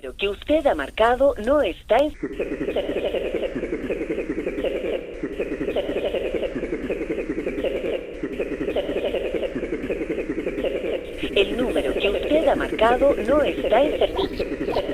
Pero que usted ha marcado no está en... El número que usted ha marcado no está en servicio.